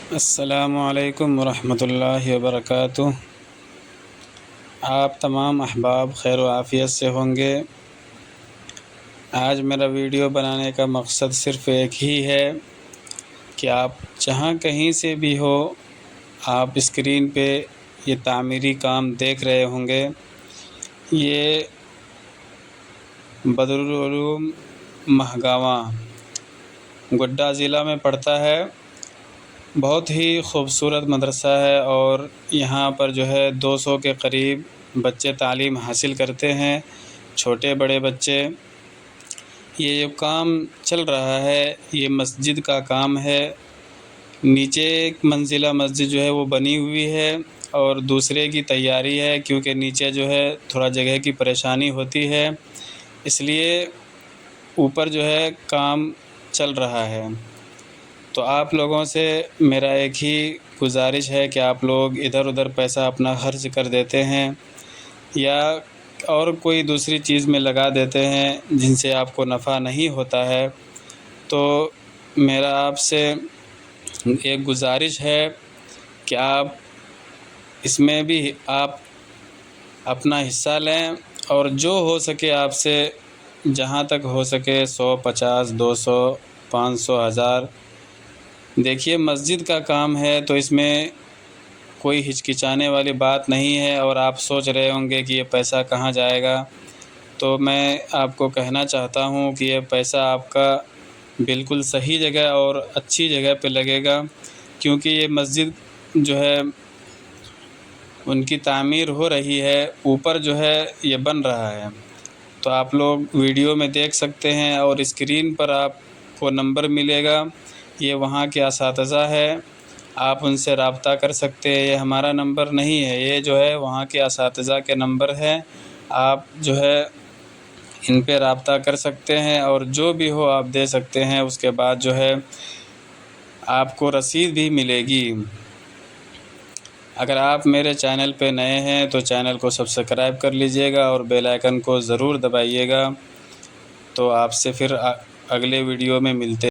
السلام علیکم ورحمۃ اللہ وبرکاتہ۔ آپ تمام احباب خیر و عافیت سے ہوں گے۔ آج میرا ویڈیو بنانے کا مقصد صرف ایک ہی ہے کہ آپ جہاں کہیں سے بھی ہو، آپ اسکرین پہ یہ تعمیری کام دیکھ رہے ہوں گے۔ یہ بدرالعلوم مہگاواں گڈا ضلع میں پڑتا ہے۔ بہت ہی خوبصورت مدرسہ ہے اور یہاں پر 200 کے قریب بچے تعلیم حاصل کرتے ہیں، چھوٹے بڑے بچے۔ یہ جو کام چل رہا ہے یہ مسجد کا کام ہے۔ نیچے ایک منزلہ مسجد وہ بنی ہوئی ہے اور دوسرے کی تیاری ہے، کیونکہ نیچے تھوڑا جگہ کی پریشانی ہوتی ہے، اس لیے اوپر کام چل رہا ہے۔ تو آپ لوگوں سے میرا ایک ہی گزارش ہے کہ آپ لوگ ادھر ادھر پیسہ اپنا خرچ کر دیتے ہیں یا اور کوئی دوسری چیز میں لگا دیتے ہیں جن سے آپ کو نفع نہیں ہوتا ہے، تو میرا آپ سے ایک گزارش ہے کہ آپ اس میں بھی آپ اپنا حصہ لیں اور جو ہو سکے آپ سے جہاں تک ہو سکے 100، 50، 200، 500، 1000۔ دیکھیے مسجد کا کام ہے تو اس میں کوئی ہچکچانے والی بات نہیں ہے، اور آپ سوچ رہے ہوں گے کہ یہ پیسہ کہاں جائے گا، تو میں آپ کو کہنا چاہتا ہوں کہ یہ پیسہ آپ کا بالکل صحیح جگہ اور اچھی جگہ پہ لگے گا، کیونکہ یہ مسجد ان کی تعمیر ہو رہی ہے، اوپر یہ بن رہا ہے۔ تو آپ لوگ ویڈیو میں دیکھ سکتے ہیں اور اسکرین پر آپ کو نمبر ملے گا، یہ وہاں کے اساتذہ ہے، آپ ان سے رابطہ کر سکتے ہیں۔ یہ ہمارا نمبر نہیں ہے، یہ وہاں کے اساتذہ کے نمبر ہے، آپ ان پہ رابطہ کر سکتے ہیں اور جو بھی ہو آپ دے سکتے ہیں۔ اس کے بعد آپ کو رسید بھی ملے گی۔ اگر آپ میرے چینل پہ نئے ہیں تو چینل کو سبسکرائب کر لیجئے گا اور بیل آئیکن کو ضرور دبائیے گا۔ تو آپ سے پھر اگلے ویڈیو میں ملتے ہیں۔